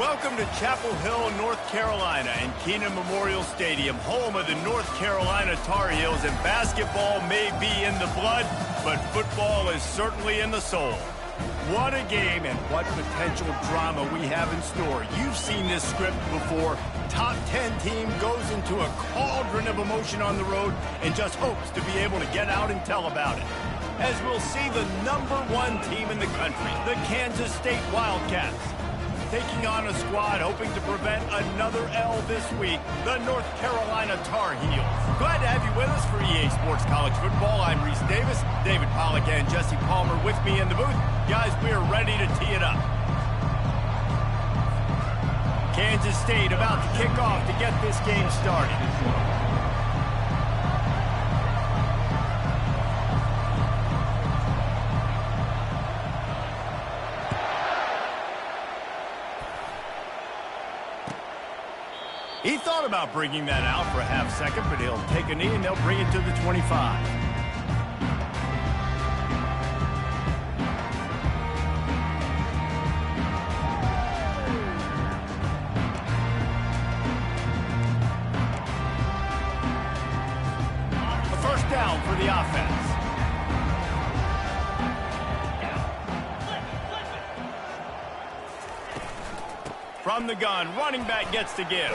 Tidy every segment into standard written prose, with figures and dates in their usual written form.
Welcome to Chapel Hill, North Carolina, and Keenan Memorial Stadium, home of the North Carolina Tar Heels. And basketball may be in the blood, but football is certainly in the soul. What a game and what potential drama we have in store. You've seen this script before. Top 10 team goes into a cauldron of emotion on the road and just hopes to be able to get out and tell about it. As we'll see the #1 team in the country, the Kansas State Wildcats, taking on a squad hoping to prevent another L this week, the North Carolina Tar Heels. Glad to have you with us for EA Sports College Football. I'm Reese Davis, David Pollack and Jesse Palmer with me in the booth. Guys, we are ready to tee it up. Kansas State about to kick off to get this game started. He thought about bringing that out for a half second, but he'll take a knee and they'll bring it to the 25. A first down for the offense. From the gun, running back gets to give.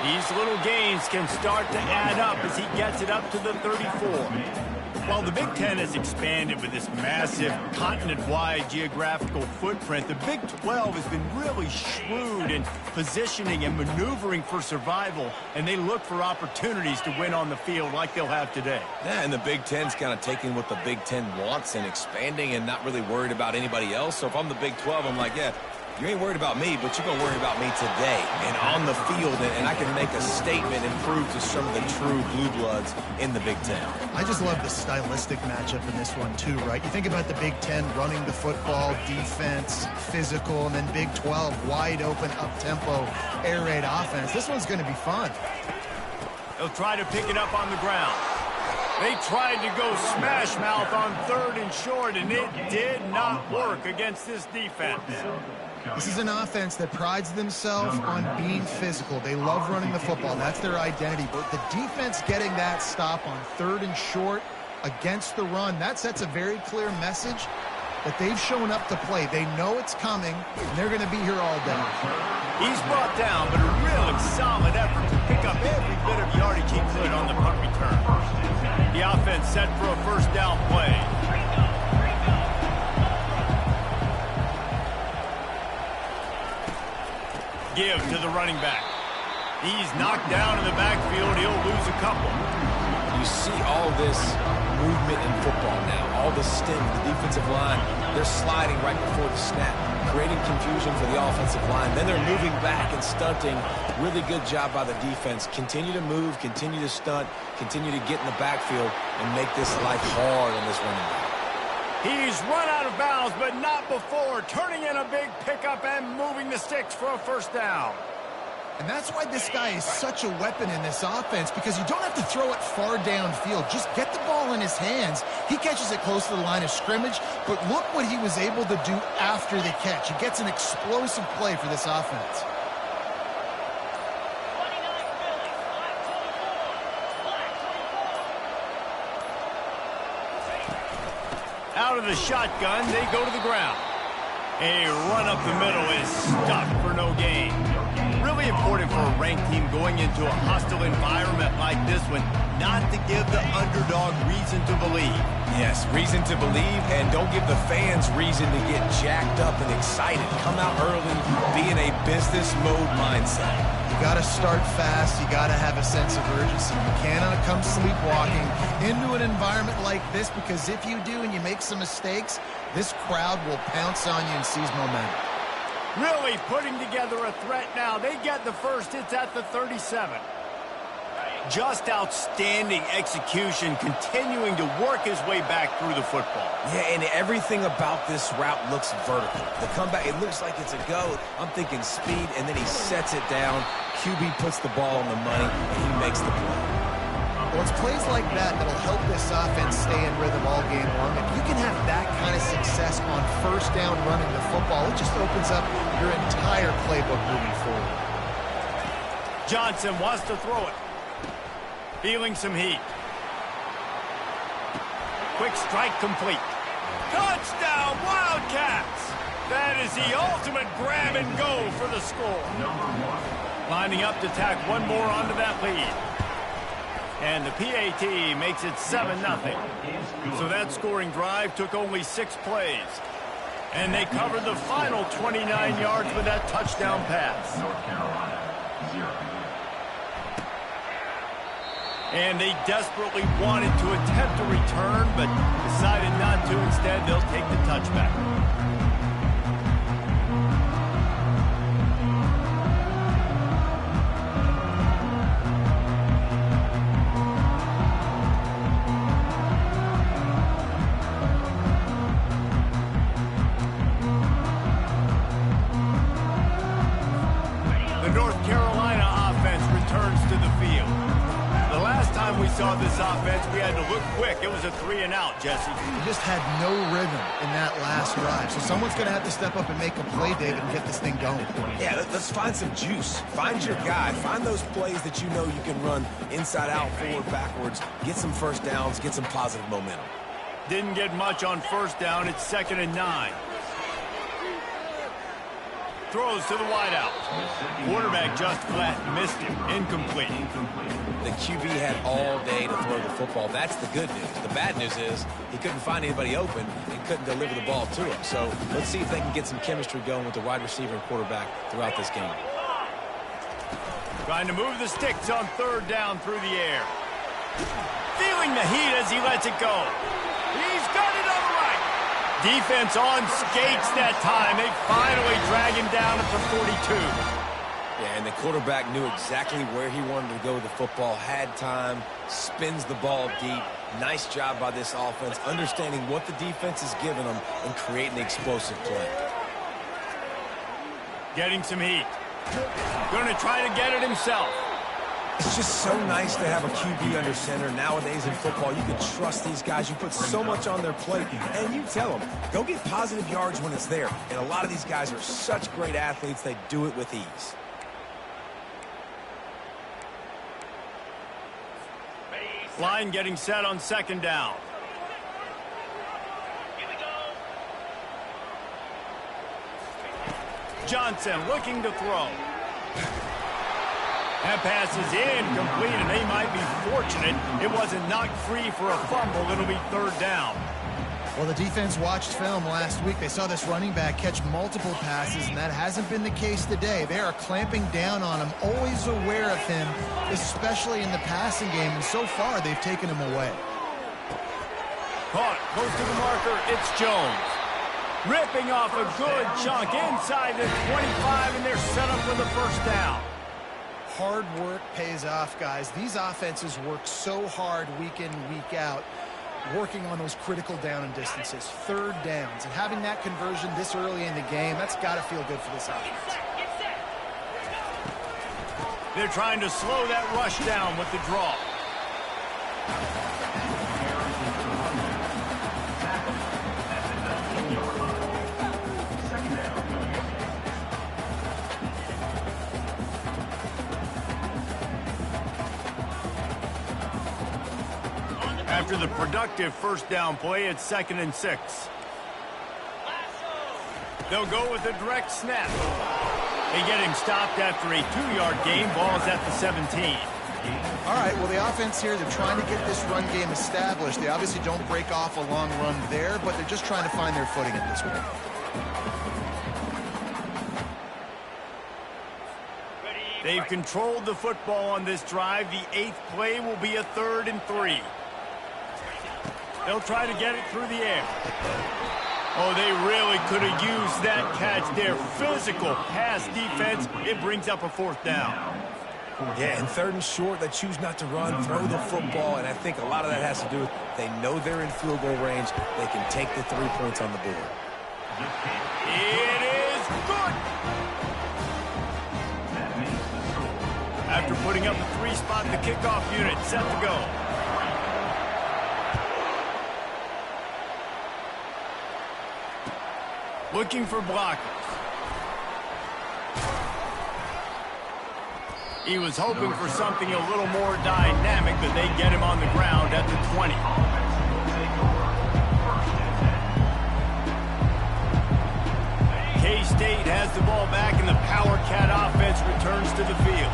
These little gains can start to add up as he gets it up to the 34. While the Big Ten has expanded with this massive continent-wide geographical footprint, the Big 12 has been really shrewd in positioning and maneuvering for survival, and they look for opportunities to win on the field like they'll have today. Yeah, and the Big Ten's kind of taking what the Big Ten wants and expanding and not really worried about anybody else. So if I'm the Big 12, I'm like, yeah, you ain't worried about me, but you're going to worry about me today and on the field, and I can make a statement and prove to some of the true blue bloods in the Big Ten. I just love the stylistic matchup in this one, too, right? You think about the Big Ten running the football, defense, physical, and then Big 12, wide open, up-tempo, air raid offense. This one's going to be fun. They'll try to pick it up on the ground. They tried to go smash mouth on 3rd and short, and it did not work against this defense. This is an offense that prides themselves on being physical. They love running the football. That's their identity. But the defense getting that stop on 3rd and short against the run, that sets a very clear message that they've shown up to play. They know it's coming, and they're going to be here all day. He's brought down, but a really solid effort to pick up every bit of yardage he could on the punt return. The offense set for a first down play. Give to the running back. He's knocked down in the backfield. He'll lose a couple. You see all this movement in football now. All the stim, the defensive line, they're sliding right before the snap, creating confusion for the offensive line. Then they're moving back and stunting. Really good job by the defense. Continue to move, continue to stunt, continue to get in the backfield and make this life hard on this running back. He's run out of bounds, but not before. Turning in a big pickup and moving the sticks for a first down. And that's why this guy is such a weapon in this offense, because you don't have to throw it far downfield. Just get the ball in his hands. He catches it close to the line of scrimmage, but look what he was able to do after the catch. He gets an explosive play for this offense. Out of the shotgun, they go to the ground. A run up the middle is stopped for no gain. Really important for a ranked team going into a hostile environment like this one, not to give the underdog reason to believe. Yes, reason to believe, and don't give the fans reason to get jacked up and excited. Come out early, be in a business mode mindset. You got to start fast. You got to have a sense of urgency. You cannot come sleepwalking into an environment like this, because if you do and you make some mistakes, this crowd will pounce on you and seize momentum. Really putting together a threat now. They get the first. It's at the 37. Just outstanding execution, continuing to work his way back through the football. Yeah, and everything about this route looks vertical. The comeback, it looks like it's a go. I'm thinking speed, and then he sets it down. QB puts the ball on the money, and he makes the play. Well, it's plays like that that'll help this offense stay in rhythm all game long. If you can have that kind of success on first down running the football, it just opens up your entire playbook moving forward. Johnson wants to throw it. Feeling some heat. Quick strike complete. Touchdown, Wildcats! That is the ultimate grab and go for the score. Lining up to tack one more onto that lead. And the PAT makes it 7-0. So that scoring drive took only 6 plays. And they covered the final 29 yards with that touchdown pass. And they desperately wanted to attempt a return, but decided not to. Instead, they'll take the touchback. The North Carolina offense returns to the field. The last time we saw this offense, we had to look quick. It was a 3-and-out, Jesse. You just had no rhythm in that last drive. So someone's going to have to step up and make a play, David, and get this thing going. Yeah, let's find some juice. Find your guy. Find those plays that you know you can run inside out, forward, backwards. Get some first downs. Get some positive momentum. Didn't get much on first down. It's 2nd and 9. Throws to the wideout. Quarterback just flat missed him. Incomplete. The QB had all day to throw the football. That's the good news. The bad news is he couldn't find anybody open and couldn't deliver the ball to him. So let's see if they can get some chemistry going with the wide receiver and quarterback throughout this game. Trying to move the sticks on 3rd down through the air. Feeling the heat as he lets it go. He's got it on the right. Defense on skates that time. They finally drag him down at the 42. Yeah, and the quarterback knew exactly where he wanted to go with the football, had time, spins the ball deep. Nice job by this offense, understanding what the defense is giving them and creating the explosive play. Getting some heat. Going to try to get it himself. It's just so nice to have a QB under center. Nowadays in football, you can trust these guys. You put so much on their plate, and you tell them, go get positive yards when it's there. And a lot of these guys are such great athletes, they do it with ease. Line getting set on 2nd down. Johnson looking to throw. That pass is incomplete, and they might be fortunate it wasn't knocked free for a fumble. It'll be 3rd down. Well, the defense watched film last week. They saw this running back catch multiple passes, and that hasn't been the case today. They are clamping down on him, always aware of him, especially in the passing game, and so far they've taken him away. Caught, close to the marker, it's Jones. Ripping off a good chunk inside the 25, and they're set up for the 1st down. Hard work pays off, guys. These offenses work so hard week in, week out, working on those critical down and distances, 3rd downs, and having that conversion this early in the game, that's got to feel good for this offense. They're trying to slow that rush down with the draw. After the productive 1st down play, it's 2nd and 6. They'll go with a direct snap. They get him stopped after a 2-yard gain. Ball's at the 17. All right, well, the offense here, they're trying to get this run game established. They obviously don't break off a long run there, but they're just trying to find their footing at this point. They've controlled the football on this drive. The 8th play will be a 3rd and 3. They'll try to get it through the air. Oh, they really could have used that catch there. Physical pass defense. It brings up a 4th down. Yeah, and 3rd and short, they choose not to run, throw the football, and I think a lot of that has to do with they know they're in field goal range. They can take the 3 points on the board. It is good. After putting up a 3-spot, the kickoff unit set to go. Looking for blockers. He was hoping for something a little more dynamic, but they get him on the ground at the 20. K-State has the ball back, and the Power Cat offense returns to the field.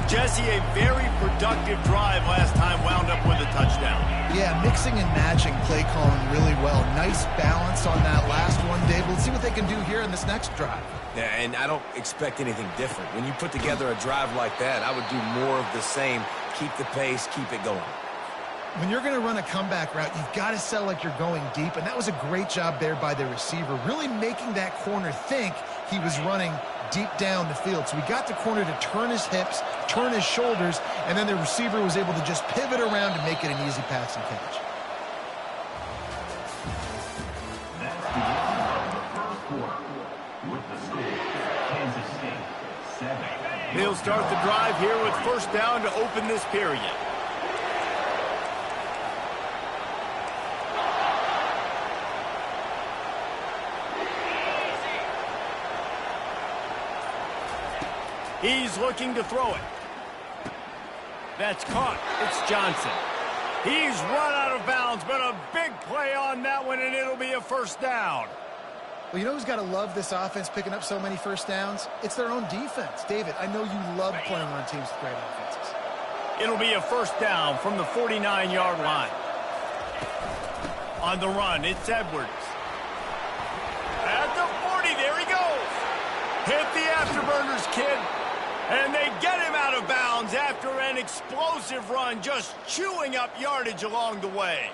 Jesse, a very productive drive last time wound up with a touchdown. Yeah, mixing and matching play calling really well. Nice balance on that last one, Dave. Let's see what they can do here in this next drive. Yeah, and I don't expect anything different. When you put together a drive like that, I would do more of the same. Keep the pace, keep it going. When you're going to run a comeback route, you've got to sell like you're going deep, and that was a great job there by the receiver, really making that corner think he was running deep down the field. So we got the corner to turn his hips, turn his shoulders, and then the receiver was able to just pivot around and make it an easy pass and catch. They'll start the drive here with first down to open this period. He's looking to throw it. That's caught. It's Johnson. He's run out of bounds, but a big play on that one, and it'll be a first down. Well, you know who's got to love this offense picking up so many first downs? It's their own defense. David, I know you love playing on teams with great offenses. It'll be a first down from the 49-yard line. On the run, it's Edwards. At the 40, there he goes. Hit the afterburners, kid. And they get him out of bounds after an explosive run, just chewing up yardage along the way.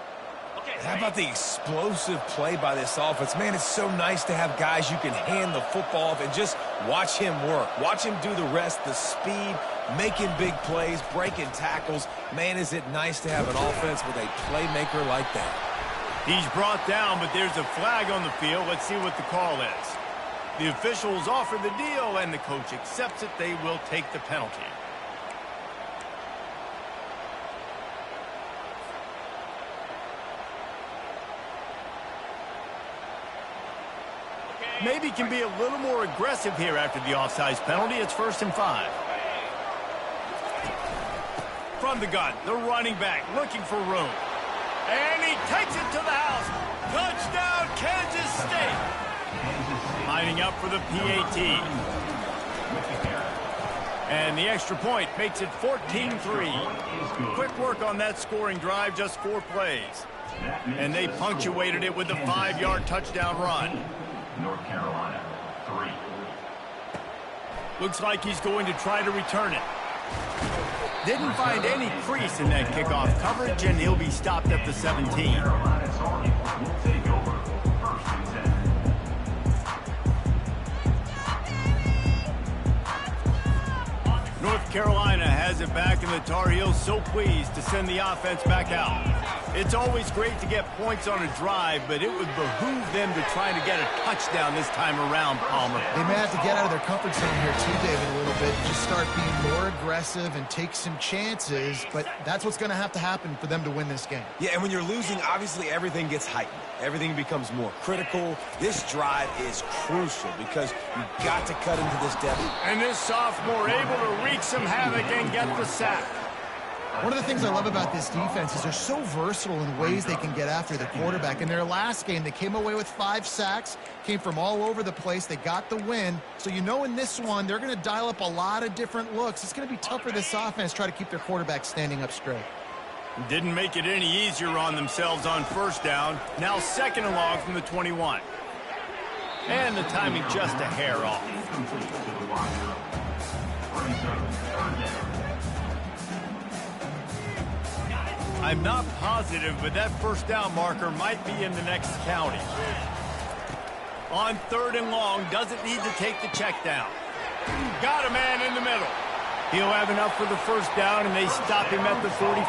How about the explosive play by this offense? Man, it's so nice to have guys you can hand the football off and just watch him work. Watch him do the rest, the speed, making big plays, breaking tackles. Man, is it nice to have an offense with a playmaker like that. He's brought down, but there's a flag on the field. Let's see what the call is. The officials offer the deal, and the coach accepts it. They will take the penalty. Maybe can be a little more aggressive here after the offsides penalty. It's 1st and 5. From the gun, the running back looking for room. And he takes it to the house. Touchdown, Kansas State. Lining up for the PAT. And the extra point makes it 14-3. Quick work on that scoring drive, just 4 plays. And they punctuated it with a 5-yard touchdown run. North Carolina, 3. Looks like he's going to try to return it. Didn't find any crease in that kickoff coverage, and he'll be stopped at the 17. North Carolina has it back, and the Tar Heels so pleased to send the offense back out. It's always great to get points on a drive, but it would behoove them to try to get a touchdown this time around, Palmer. They may have to get out of their comfort zone here too, David, a little bit. Just start being more aggressive and take some chances, but that's what's going to have to happen for them to win this game. Yeah, and when you're losing, obviously everything gets heightened. Everything becomes more critical. This drive is crucial because you've got to cut into this deficit. And this sophomore able to wreak some havoc and get the sack. One of the things I love about this defense is they're so versatile in ways they can get after the quarterback. In their last game, they came away with 5 sacks, came from all over the place. They got the win. So you know in this one, they're going to dial up a lot of different looks. It's going to be tough for this offense to try to keep their quarterback standing up straight. Didn't make it any easier on themselves on first down. Now 2nd and long from the 21. And the timing just a hair off. I'm not positive, but that first down marker might be in the next county. On 3rd and long, doesn't need to take the check down. Got a man in the middle. He'll have enough for the first down, and they stop him at the 45.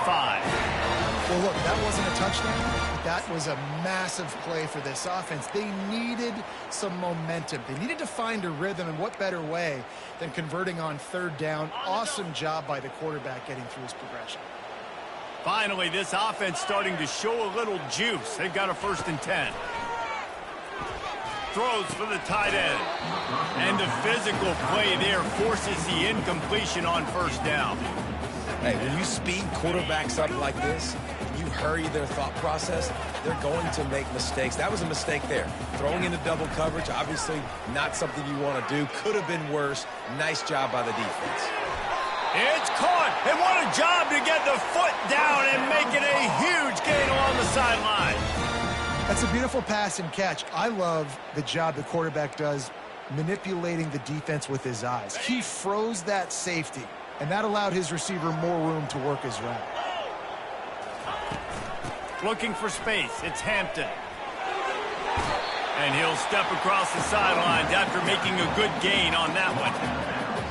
Well, look, that wasn't a touchdown, but That was a massive play for this offense. They needed some momentum. They needed to find a rhythm, and what better way than converting on third down. Awesome job by the quarterback getting through his progression. Finally, this offense starting to show a little juice. They've got a 1st and 10. Throws for the tight end. And the physical play there forces the incompletion on 1st down. Hey, when you speed quarterbacks up like this, you hurry their thought process, they're going to make mistakes. That was a mistake there. Throwing into double coverage, obviously not something you want to do. Could have been worse. Nice job by the defense. It's caught, and what a job to get the foot down and make it a huge gain along the sideline. That's a beautiful pass and catch. I love the job the quarterback does manipulating the defense with his eyes. He froze that safety, and that allowed his receiver more room to work his route. Looking for space, it's Hampton. And he'll step across the sidelines after making a good gain on that one.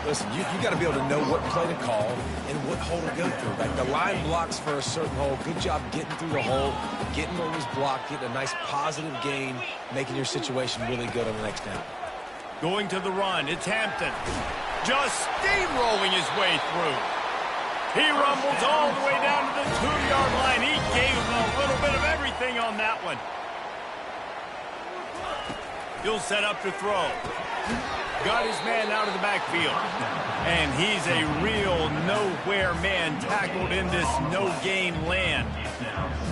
Listen, you got to be able to know what play to call and what hole to go through. Like the line blocks for a certain hole. Good job getting through the hole, getting where it was blocked, getting a nice positive gain, making your situation really good on the next down. Going to the run, it's Hampton. Just steamrolling his way through. He rumbles all the way down to the 2-yard line. He gave him a little bit of everything on that one. He'll set up to throw. Got his man out of the backfield. And he's a real nowhere man tackled in this no-gain land.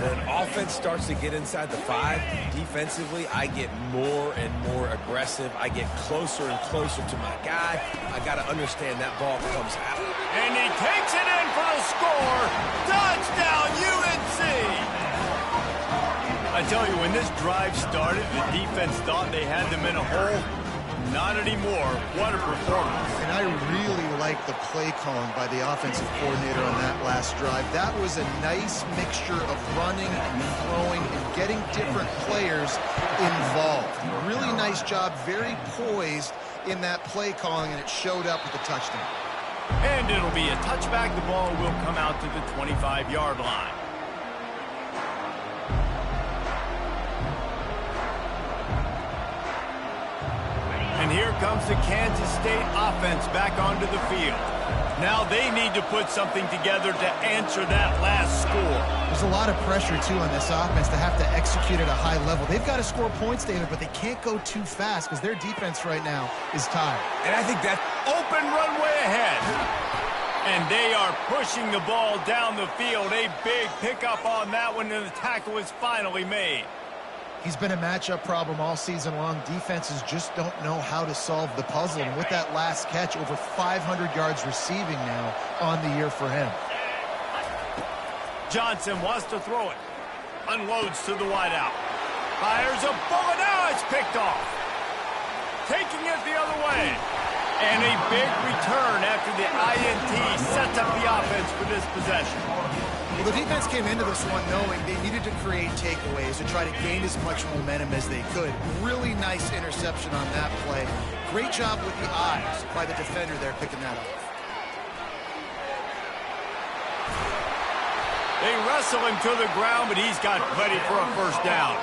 When offense starts to get inside the 5, defensively, I get more and more aggressive. I get closer and closer to my guy. I got to understand that ball comes out. And he takes it in for the score. Touchdown, UNC! I tell you, when this drive started, the defense thought they had them in a hole. Not anymore. What a performance. And I really like the play calling by the offensive coordinator on that last drive. That was a nice mixture of running and throwing and getting different players involved. Really nice job, very poised in that play calling, and it showed up with the touchdown. And it'll be a touchback. The ball will come out to the 25-yard line. And here comes the Kansas State offense back onto the field. Now they need to put something together to answer that last score. There's a lot of pressure, too, on this offense to have to execute at a high level. They've got to score points, David, but they can't go too fast because their defense right now is tired. And I think that open runway ahead. And they are pushing the ball down the field. A big pickup on that one, and the tackle is finally made. He's been a matchup problem all season long. Defenses just don't know how to solve the puzzle. And with that last catch, over 500 yards receiving now on the year for him. Johnson wants to throw it. Unloads to the wideout. Fires a bullet. Now it's picked off. Taking it the other way. And a big return after the INT sets up the offense for this possession. Well, the defense came into this one knowing they needed to create takeaways to try to gain as much momentum as they could. Really nice interception on that play. Great job with the eyes by the defender there picking that up. They wrestle him to the ground, but he's got plenty for a 1st down.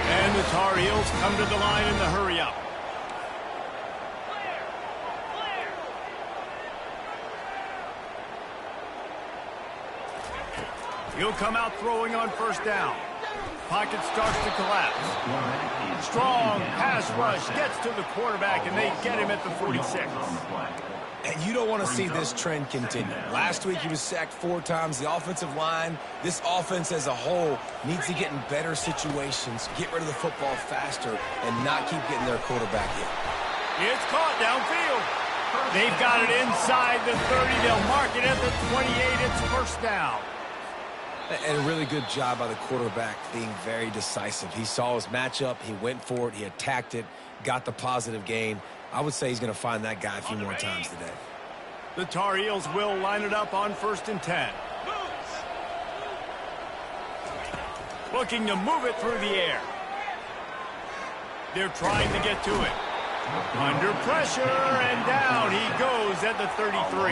And the Tar Heels come to the line in the hurry-up. He'll come out throwing on 1st down. Pocket starts to collapse. Strong pass rush gets to the quarterback, and they get him at the 46. And you don't want to see this trend continue. Last week he was sacked 4 times. The offensive line, this offense as a whole, needs to get in better situations, get rid of the football faster, and not keep getting their quarterback hit. It's caught downfield. They've got it inside the 30. They'll mark it at the 28. It's 1st down. And a really good job by the quarterback being very decisive. He saw his matchup. He went for it. He attacked it, got the positive gain. I would say he's going to find that guy a few more times today. The Tar Heels will line it up on 1st and 10. Looking to move it through the air. They're trying to get to it. Under pressure, and down he goes at the 33.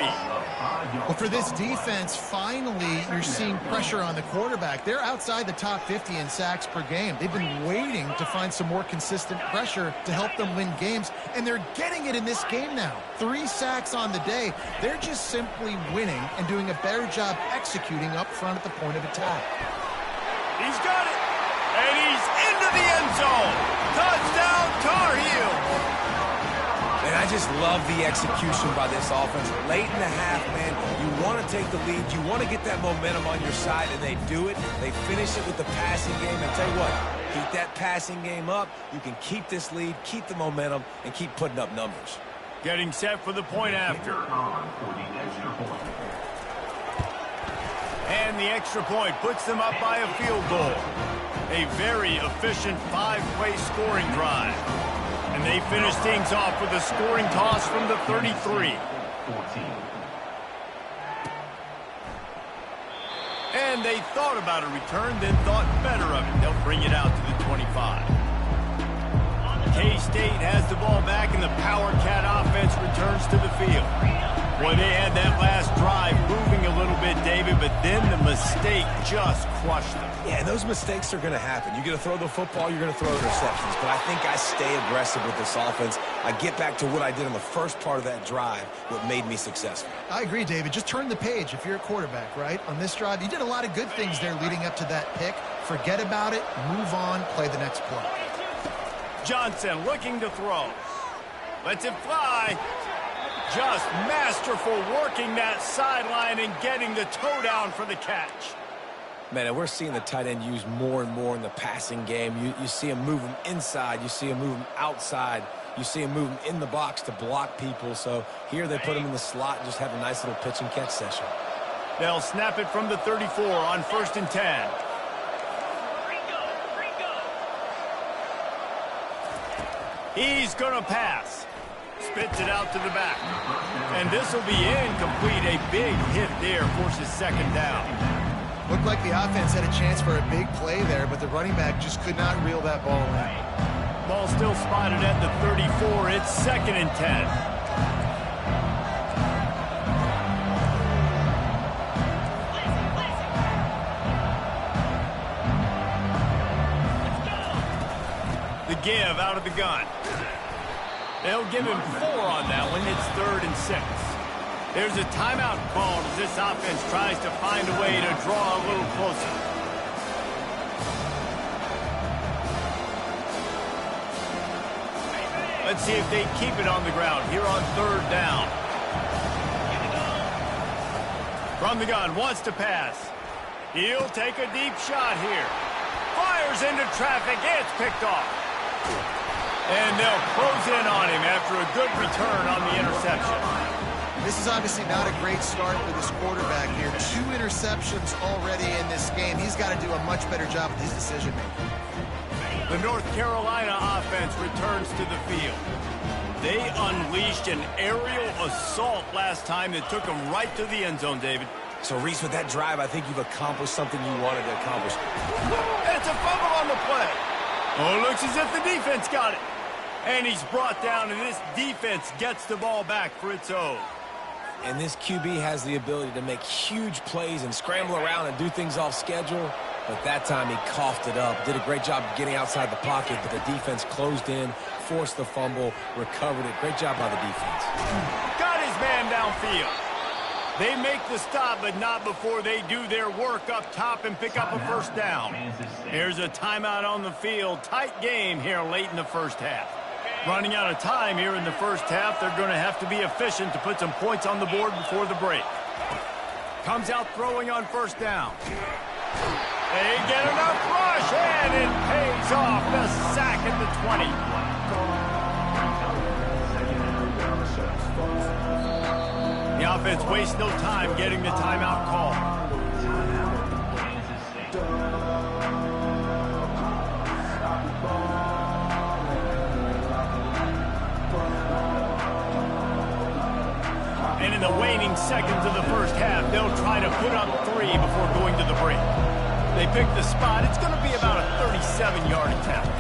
Well, for this defense, finally, you're seeing pressure on the quarterback. They're outside the top 50 in sacks per game. They've been waiting to find some more consistent pressure to help them win games, and they're getting it in this game now. 3 sacks on the day. They're just simply winning and doing a better job executing up front at the point of attack. He's got it, and he's into the end zone. Touchdown, Tar Heels. And I just love the execution by this offense. Late in the half, man, you want to take the lead. You want to get that momentum on your side, and they do it. They finish it with the passing game. And tell you what, keep that passing game up. You can keep this lead, keep the momentum, and keep putting up numbers. Getting set for the point after. And the extra point puts them up by a field goal. A very efficient 5-play scoring drive. And they finish things off with a scoring toss from the 33. And they thought about a return, then thought better of it. They'll bring it out to the 25. K-State has the ball back, and the Power Cat offense returns to the field. Boy, they had that last drive moving a little bit, David, but then the mistake just crushed them. Yeah, those mistakes are going to happen. You're going to throw the football, you're going to throw interceptions. But I think I stay aggressive with this offense. I get back to what I did in the first part of that drive, what made me successful. I agree, David. Just turn the page if you're a quarterback, right? On this drive, you did a lot of good things there leading up to that pick. Forget about it, move on, play the next play. Johnson looking to throw. Lets it fly. Just masterful working that sideline and getting the toe down for the catch. Man, and we're seeing the tight end used more and more in the passing game. You see him move him inside. You see him move him outside. You see him move him in the box to block people. So here they put him in the slot and just have a nice little pitch and catch session. They'll snap it from the 34 on 1st and 10. He's going to pass. Spits it out to the back. And this will be incomplete. A big hit there forces 2nd down. Looked like the offense had a chance for a big play there, but the running back just could not reel that ball in. Ball still spotted at the 34. It's 2nd and 10. The give out of the gun. They'll give him 4 on that one. It's 3rd and 6. There's a timeout called as this offense tries to find a way to draw a little closer. Let's see if they keep it on the ground here on 3rd down. From the gun, wants to pass. He'll take a deep shot here. Fires into traffic. It's picked off. And they'll close in on him after a good return on the interception. This is obviously not a great start for this quarterback here. 2 interceptions already in this game. He's got to do a much better job with his decision-making. The North Carolina offense returns to the field. They unleashed an aerial assault last time that took them right to the end zone, David. So, Reese, with that drive, I think you've accomplished something you wanted to accomplish. It's a fumble on the play. Oh, it looks as if the defense got it. And he's brought down, and this defense gets the ball back for its own. And this QB has the ability to make huge plays and scramble around and do things off schedule. But that time he coughed it up. Did a great job getting outside the pocket, but the defense closed in, forced the fumble, recovered it. Great job by the defense. Got his man downfield. They make the stop, but not before they do their work up top and pick up a 1st down. Here's a timeout on the field. Tight game here late in the 1st half. Running out of time here in the 1st half. They're going to have to be efficient to put some points on the board before the break. Comes out throwing on 1st down. They get enough rush, and it pays off. The sack at the 20. The offense wastes no time getting the timeout call. And in the waning seconds of the 1st half, they'll try to put up 3 before going to the break. They pick the spot. It's going to be about a 37-yard attempt.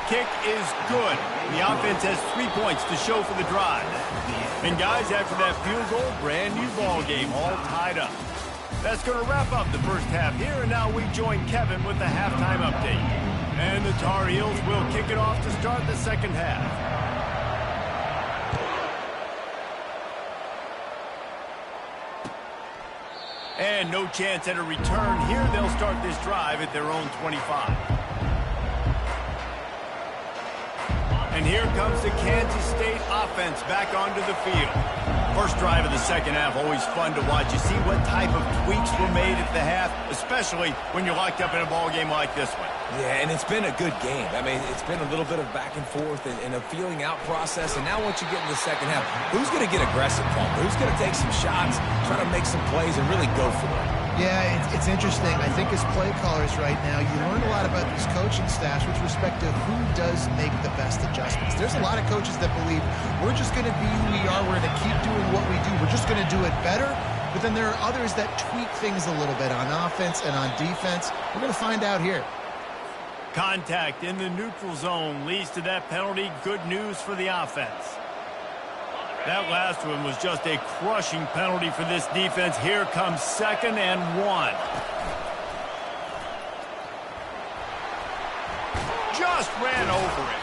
kick is good. The offense has 3 points to show for the drive. And guys, after that field goal, brand new ball game, all tied up. That's going to wrap up the first half here, and now we join Kevin with the halftime update. And the Tar Heels will kick it off to start the second half. And no chance at a return here. They'll start this drive at their own 25. And here comes the Kansas State offense back onto the field. First drive of the second half, always fun to watch. You see what type of tweaks were made at the half, especially when you're locked up in a ball game like this one. Yeah, and it's been a good game. I mean, it's been a little bit of back and forth and a feeling out process. And now once you get in the second half, who's going to get aggressive, Paul? Who's going to take some shots, try to make some plays, and really go for it? Yeah, it's interesting. I think as play callers right now, you learn a lot about these coaching staffs with respect to who does make the best adjustments. There's a lot of coaches that believe we're just going to be who we are. We're going to keep doing what we do. We're just going to do it better. But then there are others that tweak things a little bit on offense and on defense. We're going to find out here. Contact in the neutral zone leads to that penalty. Good news for the offense. That last one was just a crushing penalty for this defense. Here comes 2nd and 1. Just ran over it.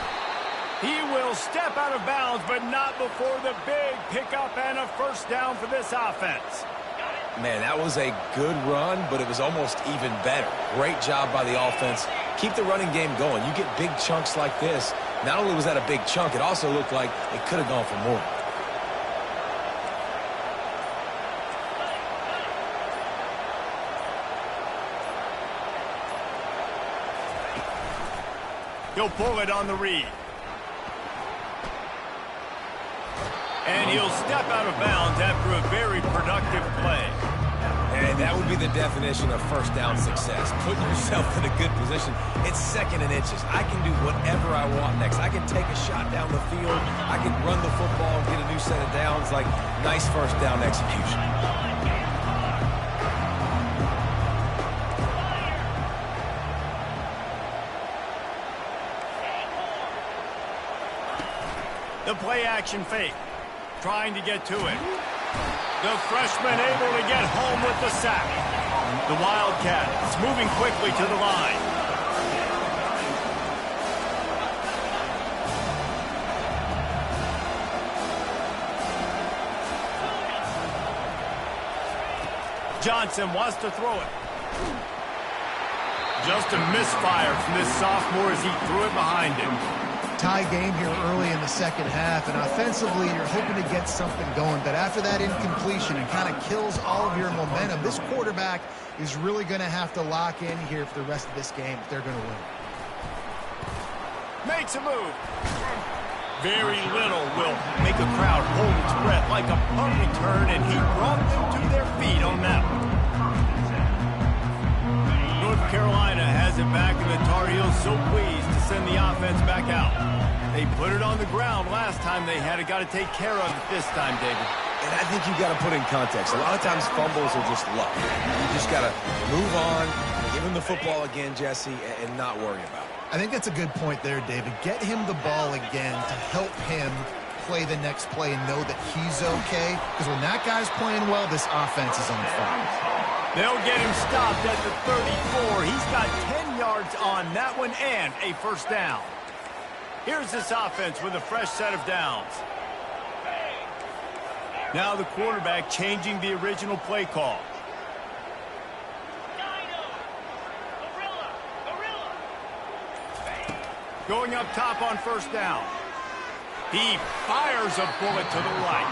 He will step out of bounds, but not before the big pickup and a first down for this offense. Man, that was a good run, but it was almost even better. Great job by the offense. Keep the running game going. You get big chunks like this. Not only was that a big chunk, it also looked like it could have gone for more. He'll pull it on the read. And he'll step out of bounds after a very productive play. And that would be the definition of first down success. Putting yourself in a good position. It's 2nd and inches. I can do whatever I want next. I can take a shot down the field. I can run the football and get a new set of downs. Like, nice first down execution. The play action fake. Trying to get to it. The freshman able to get home with the sack. The Wildcats moving quickly to the line. Johnson wants to throw it. Just a misfire from this sophomore as he threw it behind him. Tie game here early in the second half, and offensively you're hoping to get something going, but after that incompletion, it kind of kills all of your momentum. This quarterback is really going to have to lock in here for the rest of this game if they're going to win. Makes a move. Very little will make a crowd hold its breath like a punt return, and he brought them to their feet on that one. North Carolina has it back, and the Tar Heels so pleased to send the offense back out. They put it on the ground last time they had it. Got to take care of it this time, David. And I think you've got to put in context. A lot of times fumbles are just luck. You just got to move on, give him the football again, Jesse, and not worry about it. I think that's a good point there, David. Get him the ball again to help him play the next play and know that he's okay. Because when that guy's playing well, this offense is on fire. They'll get him stopped at the 34. He's got 10 yards on that one and a first down. Here's this offense with a fresh set of downs. Now the quarterback changing the original play call. Going up top on first down. He fires a bullet to the right.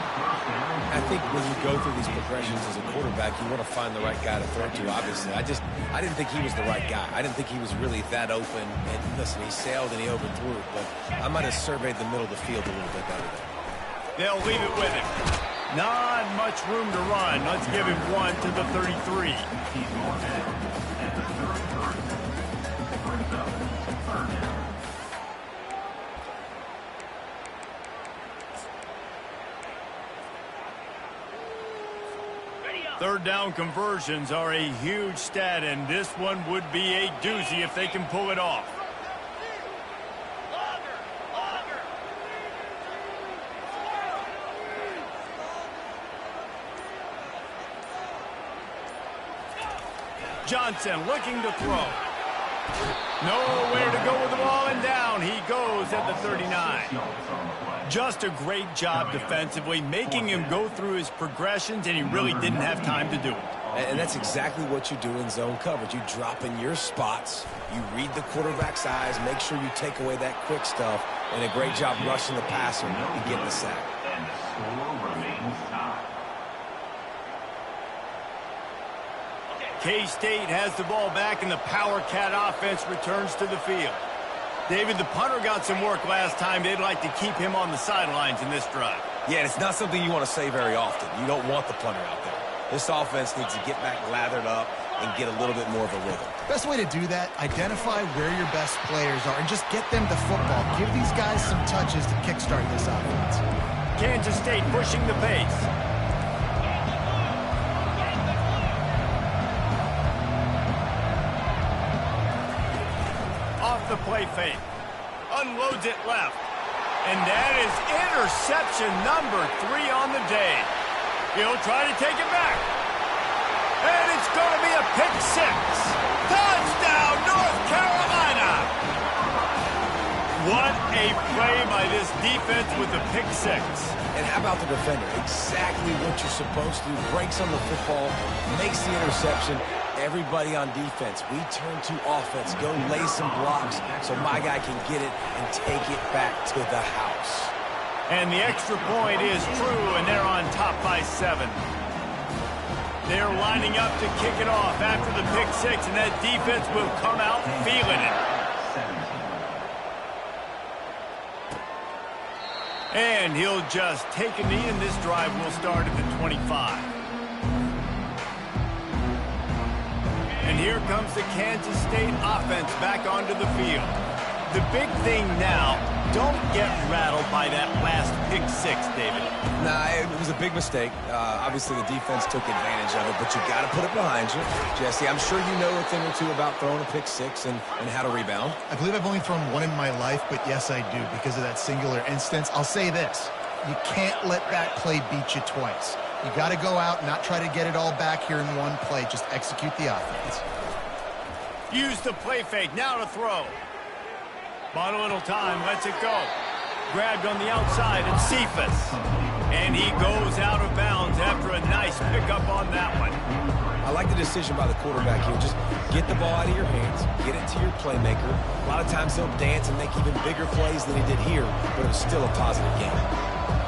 I think when you go through these progressions as a quarterback, you want to find the right guy to throw to, obviously. I didn't think he was the right guy. I didn't think he was really that open. And listen, he sailed and he overthrew it, but I might have surveyed the middle of the field a little bit better there. They'll leave it with him. Not much room to run. Let's give him one to the 33. Third down conversions are a huge stat, and this one would be a doozy if they can pull it off. Johnson looking to throw. Nowhere to go with the ball, and down he goes at the 39. Just a great job defensively, making him go through his progressions, and he really didn't have time to do it. And that's exactly what you do in zone coverage. You drop in your spots, you read the quarterback's eyes, make sure you take away that quick stuff, and a great job rushing the passer and getting the sack. And the score remains tied. K-State has the ball back, and the Power Cat offense returns to the field. David, the punter got some work last time. They'd like to keep him on the sidelines in this drive. Yeah, and it's not something you want to say very often. You don't want the punter out there. This offense needs to get back lathered up and get a little bit more of a rhythm. Best way to do that, identify where your best players are and just get them the football. Give these guys some touches to kickstart this offense. Kansas State pushing the pace. Off the play fake. Unloads it left. And that is interception number 3 on the day. He'll try to take it back. And it's going to be a pick 6. Touchdown, North Carolina! What a play by this defense with the pick 6. And how about the defender? Exactly what you're supposed to do. Breaks on the football, makes the interception. Everybody on defense, we turn to offense. Go lay some blocks so my guy can get it and take it back to the house. And the extra point is true, and they're on top by 7. They're lining up to kick it off after the pick 6, and that defense will come out feeling it. And he'll just take a knee, and this drive will start at the 25. And here comes the Kansas State offense back onto the field. The big thing now, don't get rattled by that last pick 6, David. Nah, it was a big mistake. Obviously, the defense took advantage of it, but you got to put it behind you. Jesse, I'm sure you know a thing or two about throwing a pick 6 and how to rebound. I believe I've only thrown one in my life, but yes, I do because of that singular instance. I'll say this. You can't let that play beat you twice. You got to go out and not try to get it all back here in one play. Just execute the offense. Use the play fake. Now to throw. Bought a little time. Lets it go. Grabbed on the outside and Cephas. And he goes out of bounds after a nice pickup on that one. I like the decision by the quarterback here. Just get the ball out of your hands. Get it to your playmaker. A lot of times he'll dance and make even bigger plays than he did here, but it was still a positive game.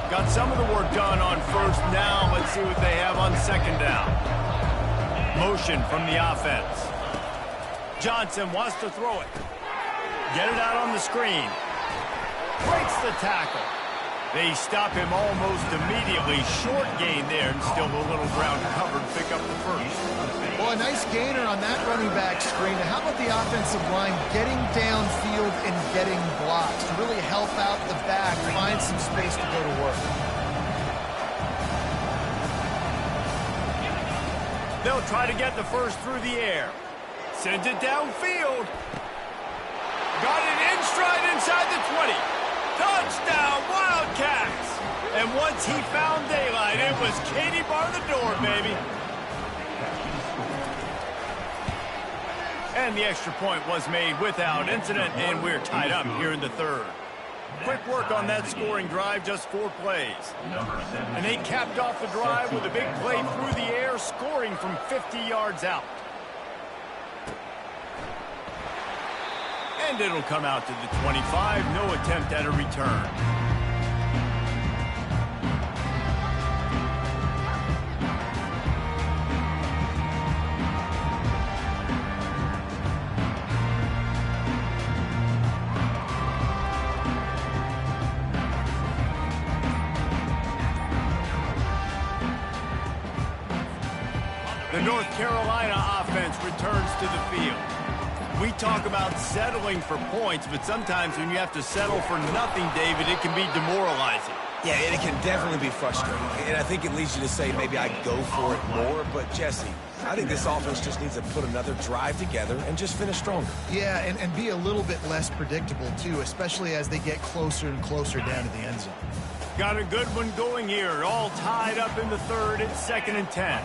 Got some of the work done on first. Now let's see what they have on second down. Motion from the offense. Johnson wants to throw it. Get it out on the screen. Breaks the tackle. They stop him almost immediately. Short gain there and still a little ground covered. Pick up the first. Well, a nice gainer on that running back screen. How about the offensive line getting downfield and getting blocks to really help out the back, find some space to go to work? They'll try to get the first through the air. Sends it downfield. Got it in stride inside the 20. Touchdown, Wildcats! And once he found daylight, it was Katie bar the door, baby. And the extra point was made without incident, and we're tied up here in the third. Quick work on that scoring drive, just 4 plays. And they capped off the drive with a big play through the air, scoring from 50 yards out. And it'll come out to the 25. No attempt at a return. The North Carolina offense returns to the field. We talk about settling for points, but sometimes when you have to settle for nothing, David, it can be demoralizing. Yeah, and it can definitely be frustrating. And I think it leads you to say maybe I go for it more. But, Jesse, I think this offense just needs to put another drive together and just finish stronger. Yeah, and be a little bit less predictable, too, especially as they get closer and closer down to the end zone. Got a good one going here. All tied up in the third. It's 2nd and 10.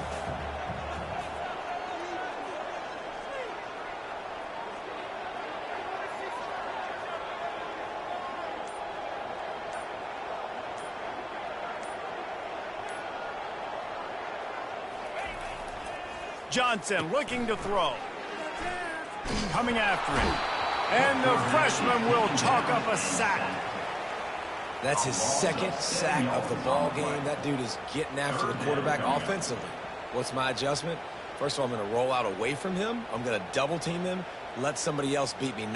Johnson looking to throw. Coming after him. And the freshman will chalk up a sack. That's his second sack of the ball game. That dude is getting after the quarterback offensively. What's my adjustment? First of all, I'm going to roll out away from him. I'm going to double team him. Let somebody else beat me.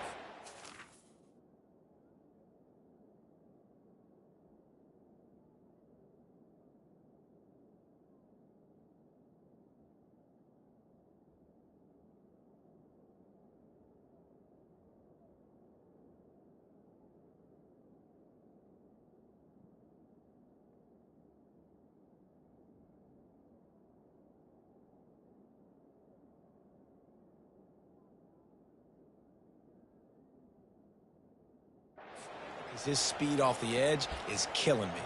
His speed off the edge is killing me.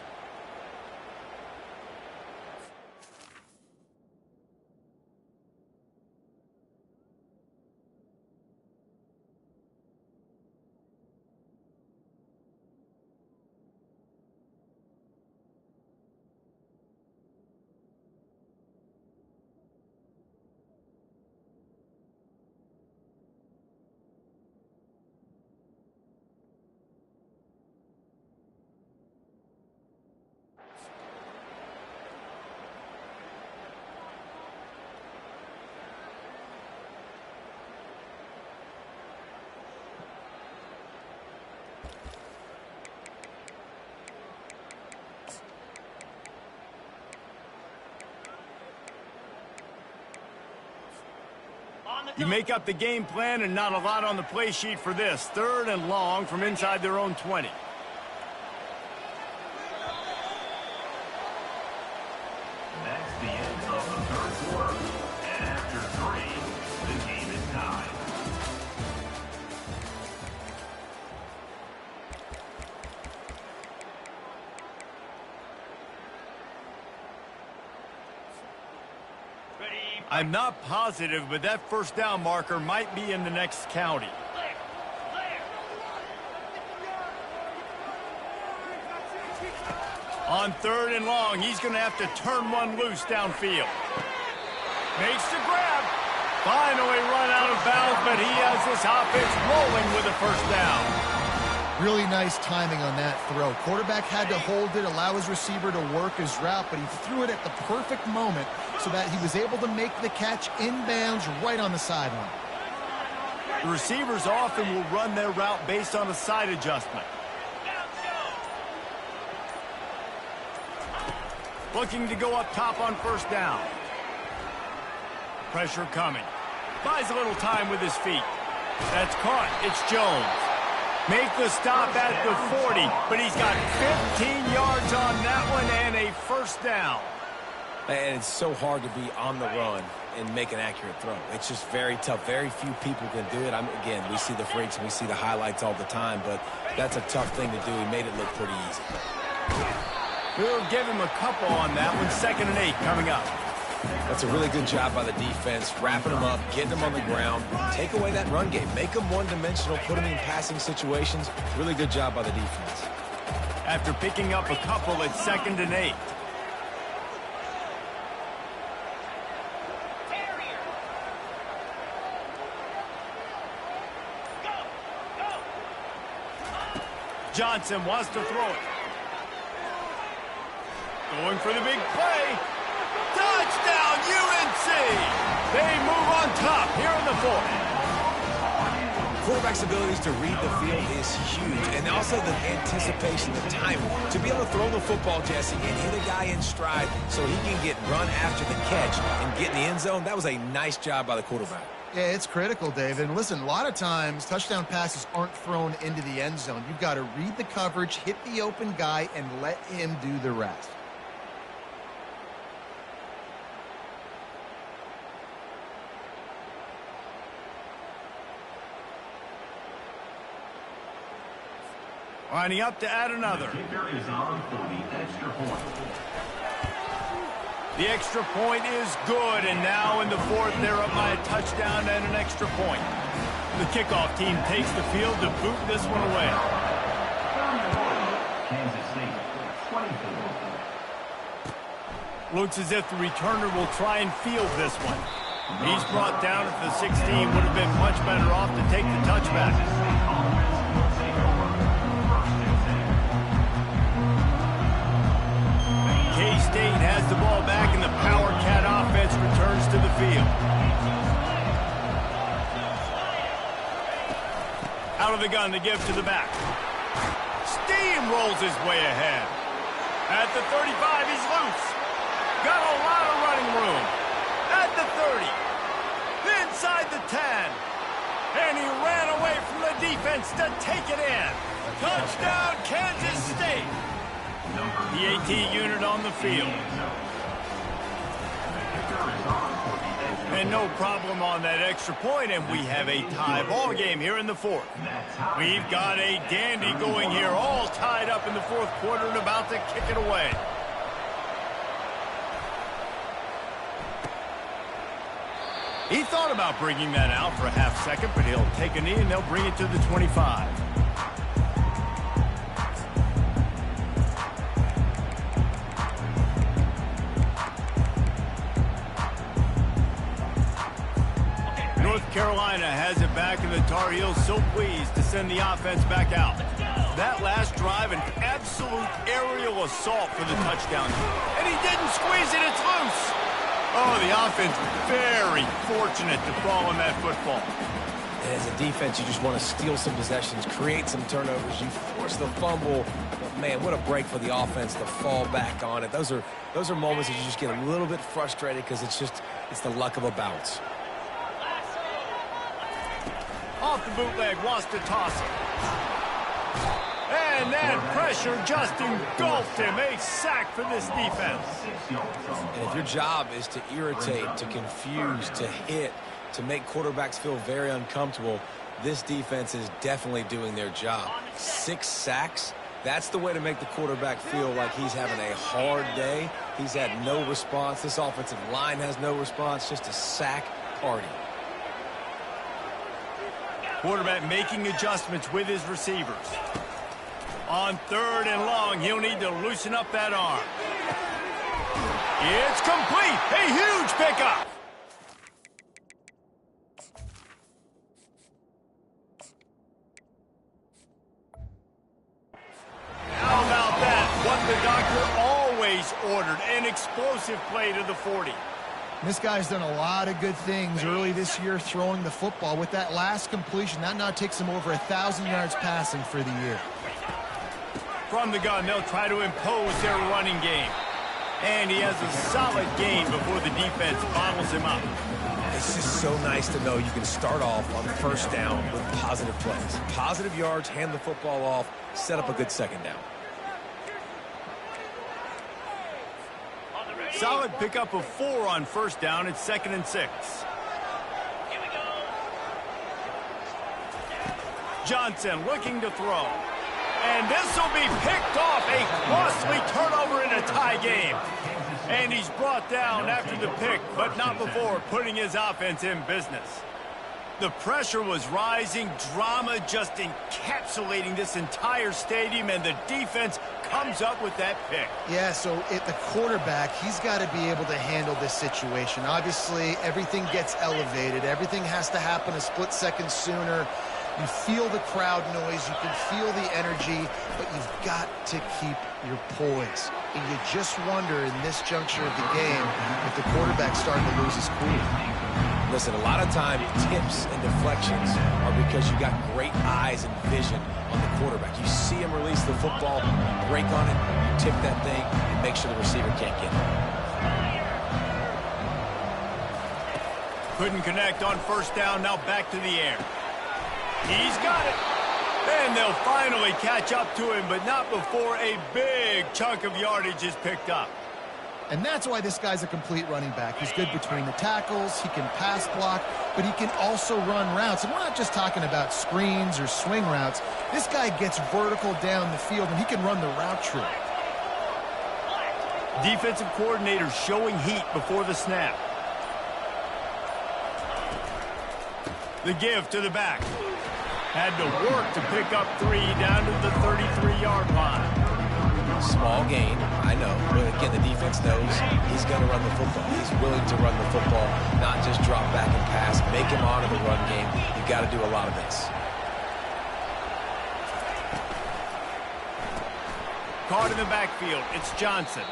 You make up the game plan and not a lot on the play sheet for this. 3rd and long from inside their own 20. That's the end of the 3rd quarter. And after 3, the game is tied. I'm not positive, but that first down marker might be in the next county. On 3rd and long, he's going to have to turn one loose downfield. Makes the grab. Finally run out of bounds, but he has this offense rolling with a first down. Really nice timing on that throw. Quarterback had to hold it, allow his receiver to work his route, but he threw it at the perfect moment so that he was able to make the catch inbounds right on the sideline. The receivers often will run their route based on a side adjustment. Looking to go up top on first down. Pressure coming. Buys a little time with his feet. That's caught. It's Jones. Make the stop at the 40, but he's got 15 yards on that one and a first down. And it's so hard to be on the run and make an accurate throw. It's just very tough. Very few people can do it. Again, we see the freaks and we see the highlights all the time, but that's a tough thing to do. He made it look pretty easy. We'll give him a couple on that one. 2nd and 8 coming up. That's a really good job by the defense, wrapping them up, getting them on the ground. Take away that run game. Make them one-dimensional, put them in passing situations. Really good job by the defense. After picking up a couple at 2nd and 8. Johnson wants to throw it. Going for the big play. Touchdown, UNC! They move on top here in the 4th. Quarterback's abilities to read the field is huge, and also the anticipation, the timing. To be able to throw the football, Jesse, and hit a guy in stride so he can get run after the catch and get in the end zone, that was a nice job by the quarterback. Yeah, it's critical, David. And listen, a lot of times touchdown passes aren't thrown into the end zone. You've got to read the coverage, hit the open guy, and let him do the rest. Lining up to add another. The kicker is on for the extra point. The extra point is good, and now in the 4th, they're up by a touchdown and an extra point. The kickoff team takes the field to boot this one away. Kansas State, 24. Looks as if the returner will try and field this one. He's brought down at the 16. Would have been much better off to take the touchback. K-State has the ball back, and the Power Cat offense returns to the field. Out of the gun to give to the back. Steamrolls his way ahead. At the 35, he's loose. Got a lot of running room. At the 30. Inside the 10. And he ran away from the defense to take it in. Touchdown, Kansas State. The AT unit on the field. And no problem on that extra point, and we have a tie ball game here in the fourth. We've got a dandy going here, all tied up in the fourth quarter and about to kick it away. He thought about bringing that out for a half second, but he'll take a knee and they'll bring it to the 25. North Carolina has it back, and the Tar Heels so pleased to send the offense back out. That last drive, an absolute aerial assault for the touchdown. And he didn't squeeze it, it's loose. Oh, the offense very fortunate to fall on that football. And as a defense, you just want to steal some possessions, create some turnovers. You force the fumble. But man, what a break for the offense to fall back on it. Those are moments that you just get a little bit frustrated because it's the luck of a bounce. Off the bootleg, wants to toss it. And that pressure just engulfed him. A sack for this defense. And if your job is to irritate, to confuse, to hit, to make quarterbacks feel very uncomfortable, this defense is definitely doing their job. 6 sacks, that's the way to make the quarterback feel like he's having a hard day. He's had no response. This offensive line has no response, just a sack party. Quarterback making adjustments with his receivers. On 3rd and long, he'll need to loosen up that arm. It's complete. A huge pickup. How about that? What the doctor always ordered. An explosive play to the 40. This guy's done a lot of good things early this year throwing the football. With that last completion, that now takes him over 1,000 yards passing for the year. From the gun, they'll try to impose their running game. And he has a solid gain before the defense bottles him up. It's just so nice to know you can start off on 1st down with positive plays. Positive yards, hand the football off, set up a good 2nd down. Solid pickup of 4 on 1st down. It's 2nd and 6. Johnson looking to throw. And this will be picked off. A costly turnover in a tie game. And he's brought down after the pick, but not before putting his offense in business. The pressure was rising, drama just encapsulating this entire stadium, and the defense comes up with that pick. Yeah, so at the quarterback, he's got to be able to handle this situation. Obviously, everything gets elevated. Everything has to happen a split second sooner. You feel the crowd noise. You can feel the energy, but you've got to keep your poise. And you just wonder in this juncture of the game if the quarterback's starting to lose his cool. Listen, a lot of time, tips and deflections are because you got great eyes and vision on the quarterback. You see him release the football, break on it, you tip that thing, and make sure the receiver can't get it. Couldn't connect on 1st down, now back to the air. He's got it. And they'll finally catch up to him, but not before a big chunk of yardage is picked up. And that's why this guy's a complete running back. He's good between the tackles, he can pass block, but he can also run routes. And we're not just talking about screens or swing routes. This guy gets vertical down the field, and he can run the route tree. Defensive coordinator showing heat before the snap. The give to the back. Had to work to pick up 3 down to the 33-yard line. Small gain, I know. But again, the defense knows he's going to run the football. He's willing to run the football, not just drop back and pass, make him honor the run game. You've got to do a lot of this. Caught in the backfield, it's Johnson.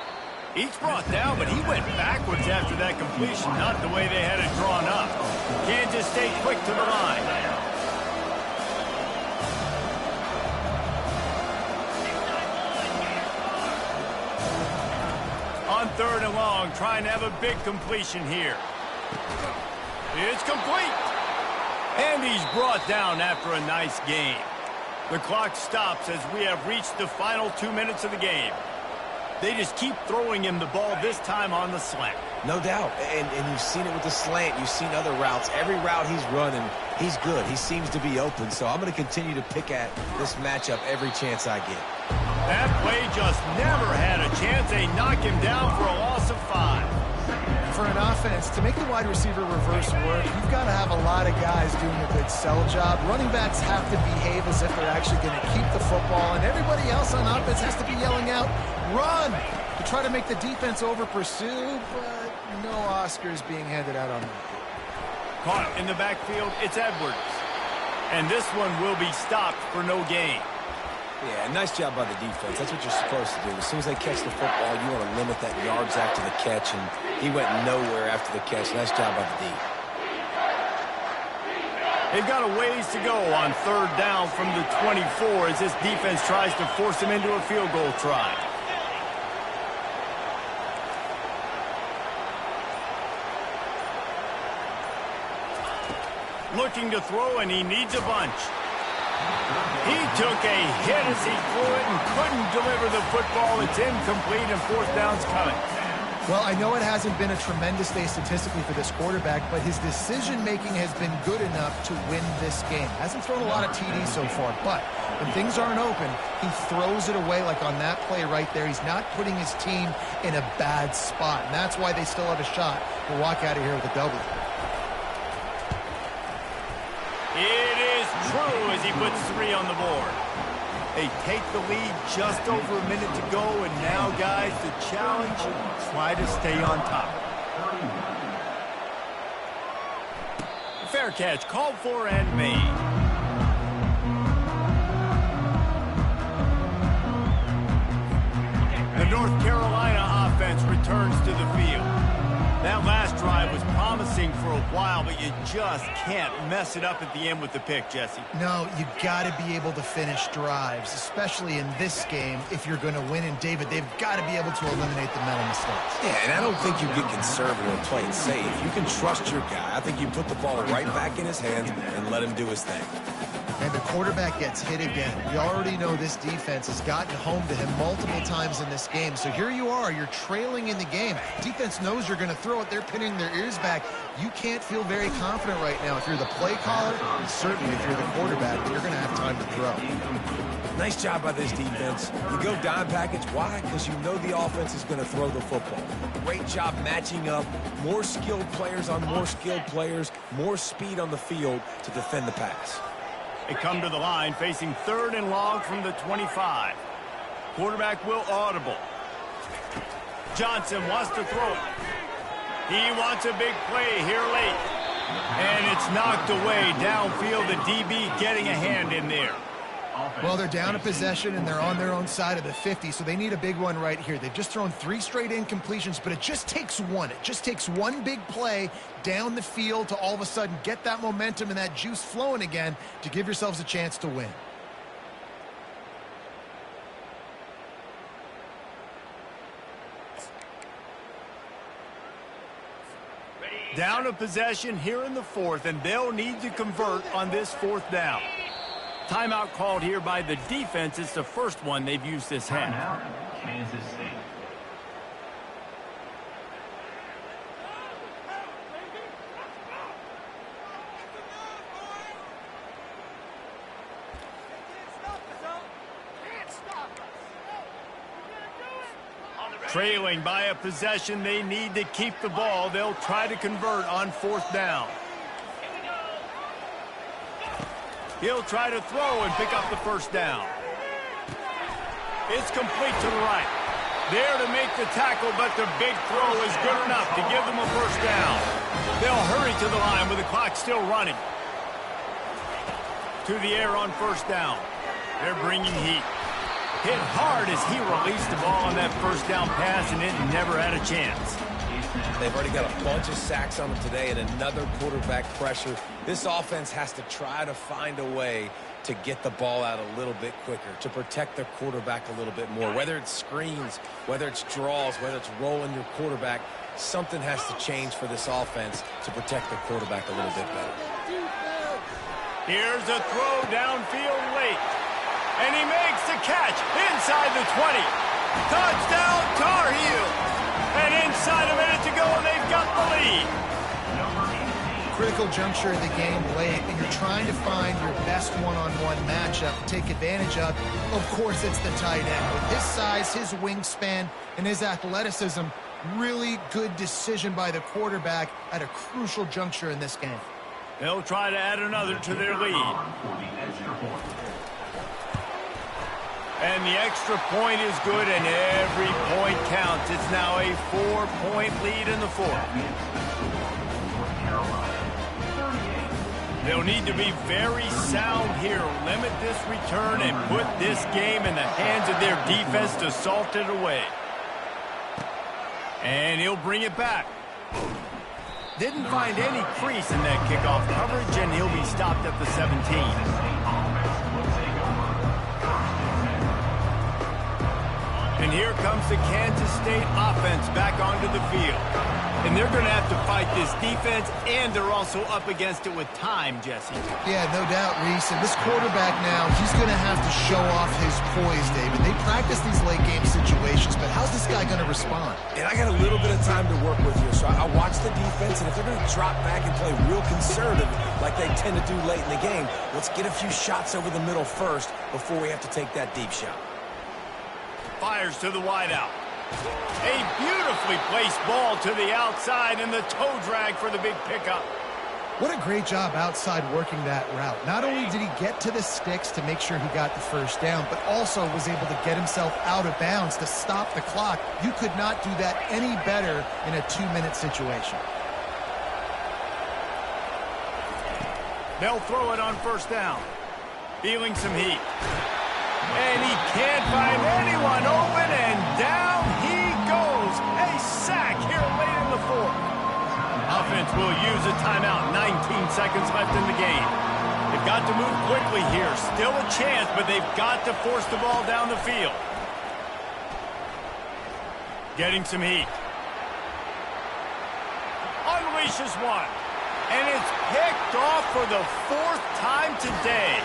Each brought down, but he went backwards after that completion, not the way they had it drawn up. Kansas State quick to the line. On 3rd and long, trying to have a big completion here. It's complete. And he's brought down after a nice gain. The clock stops as we have reached the final 2 minutes of the game. They just keep throwing him the ball, this time on the slant. No doubt. And you've seen it with the slant. You've seen other routes. Every route he's running, he's good. He seems to be open. So I'm going to continue to pick at this matchup every chance I get. That play just never had a chance. They knock him down for a loss of 5. For an offense, to make the wide receiver reverse work, you've got to have a lot of guys doing a good sell job. Running backs have to behave as if they're actually going to keep the football, and everybody else on offense has to be yelling out, run, to try to make the defense over-pursue, but no Oscars being handed out on that. Caught in the backfield, it's Edwards. And this one will be stopped for no gain. Yeah, nice job by the defense. That's what you're supposed to do. As soon as they catch the football, you want to limit that yards after the catch, and he went nowhere after the catch. Nice job by the D. They've got a ways to go on 3rd down from the 24 as this defense tries to force him into a field goal try. Looking to throw, and he needs a bunch. He took a hit as he threw it and couldn't deliver the football. It's incomplete, and 4th down's coming. Well, I know it hasn't been a tremendous day statistically for this quarterback, but his decision-making has been good enough to win this game. Hasn't thrown a lot of TDs so far, but when things aren't open, he throws it away like on that play right there. He's not putting his team in a bad spot, and that's why they still have a shot to walk out of here with a W. It is true as he puts 3 on the board. They take the lead just over a minute to go, and now, guys, the challenge, try to stay on top. Fair catch, called for and made. The North Carolina offense returns to the field. That last drive was promising for a while, but you just can't mess it up at the end with the pick, Jesse. No, you got to be able to finish drives, especially in this game. If you're going to win, and David, they've got to be able to eliminate the mental mistakes. Yeah, and I don't think you get conservative and play it safe. You can trust your guy. I think you put the ball right back in his hands and let him do his thing. And the quarterback gets hit again. You already know this defense has gotten home to him multiple times in this game. So here you are, you're trailing in the game. Defense knows you're going to throw it. They're pinning their ears back. You can't feel very confident right now. If you're the play caller, and certainly if you're the quarterback, you're going to have time to throw. Nice job by this defense. You go dime package. Why? Because you know the offense is going to throw the football. Great job matching up. More skilled players on more skilled players. More speed on the field to defend the pass. They come to the line facing 3rd and long from the 25. Quarterback will audible. Johnson wants to throw it. He wants a big play here late. And it's knocked away downfield. The DB getting a hand in there. Well, they're down a possession, and they're on their own side of the 50, so they need a big one right here. They've just thrown 3 straight incompletions, but it just takes one. It just takes one big play down the field to all of a sudden get that momentum and that juice flowing again to give yourselves a chance to win. Down a possession here in the 4th, and they'll need to convert on this 4th down. Timeout called here by the defense. It's the first one they've used this half. Kansas State. Trailing by a possession, they need to keep the ball. They'll try to convert on 4th down. He'll try to throw and pick up the 1st down. It's complete to the right. There to make the tackle, but the big throw is good enough to give them a first down. They'll hurry to the line with the clock still running. To the air on first down. They're bringing heat. Hit hard as he released the ball on that first down pass, and it never had a chance. They've already got a bunch of sacks on them today and another quarterback pressure. This offense has to try to find a way to get the ball out a little bit quicker, to protect their quarterback a little bit more. Whether it's screens, whether it's draws, whether it's rolling your quarterback, something has to change for this offense to protect their quarterback a little bit better. Here's a throw downfield late. And he makes the catch inside the 20. Touchdown, Tar Heels. And inside a minute to go, and they've got the lead. Critical juncture of the game late, and you're trying to find your best one-on-one matchup to take advantage of. Of course, it's the tight end. With his size, his wingspan, and his athleticism, really good decision by the quarterback at a crucial juncture in this game. They'll try to add another to their lead. And the extra point is good, and every point counts. It's now a 4-point lead in the fourth. They'll need to be very sound here, limit this return, and put this game in the hands of their defense to salt it away. And he'll bring it back. Didn't find any crease in that kickoff coverage, and he'll be stopped at the 17. And here comes the Kansas State offense back onto the field. And they're going to have to fight this defense, and they're also up against it with time, Jesse. Yeah, no doubt, Reese. And this quarterback now, he's going to have to show off his poise, David. They practice these late-game situations, but how's this guy going to respond? And I got a little bit of time to work with here, so I watch the defense, and if they're going to drop back and play real conservative like they tend to do late in the game, let's get a few shots over the middle first before we have to take that deep shot. Fires to the wideout. A beautifully placed ball to the outside, and the toe drag for the big pickup. What a great job outside working that route. Not only did he get to the sticks to make sure he got the first down, but also was able to get himself out of bounds to stop the clock. You could not do that any better in a 2-minute situation. They'll throw it on first down. Feeling some heat. And he can't find anyone open, and down he goes. A sack here late in the fourth. Offense will use a timeout. 19 seconds left in the game. They've got to move quickly here. Still a chance, but they've got to force the ball down the field. Getting some heat. Unleashes one. And it's picked off for the 4th time today.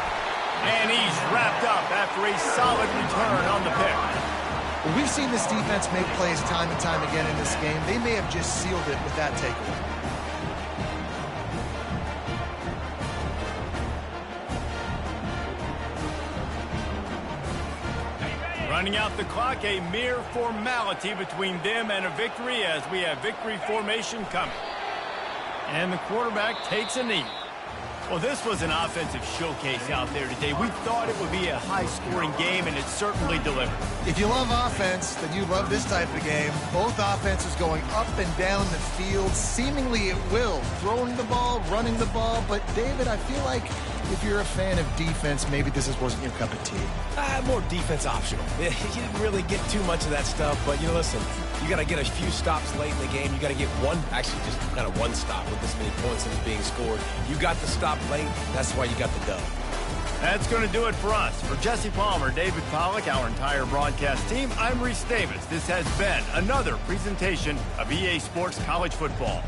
And he's wrapped up after a solid return on the pick. Well, we've seen this defense make plays time and time again in this game. They may have just sealed it with that takeaway. Running out the clock, a mere formality between them and a victory as we have victory formation coming. And the quarterback takes a knee. Well, this was an offensive showcase out there today. We thought it would be a high-scoring game, and it certainly delivered. If you love offense, then you love this type of game. Both offenses going up and down the field, seemingly at will. Throwing the ball, running the ball. But, David, I feel like if you're a fan of defense, maybe this wasn't your cup of tea. More defense optional. You didn't really get too much of that stuff, but, listen, you got to get a few stops late in the game. You got to get just kind of one stop with this many points that's being scored. You got the stop late. That's why you got the dub. That's going to do it for us. For Jesse Palmer, David Pollack, our entire broadcast team, I'm Reese Davis. This has been another presentation of EA Sports College Football.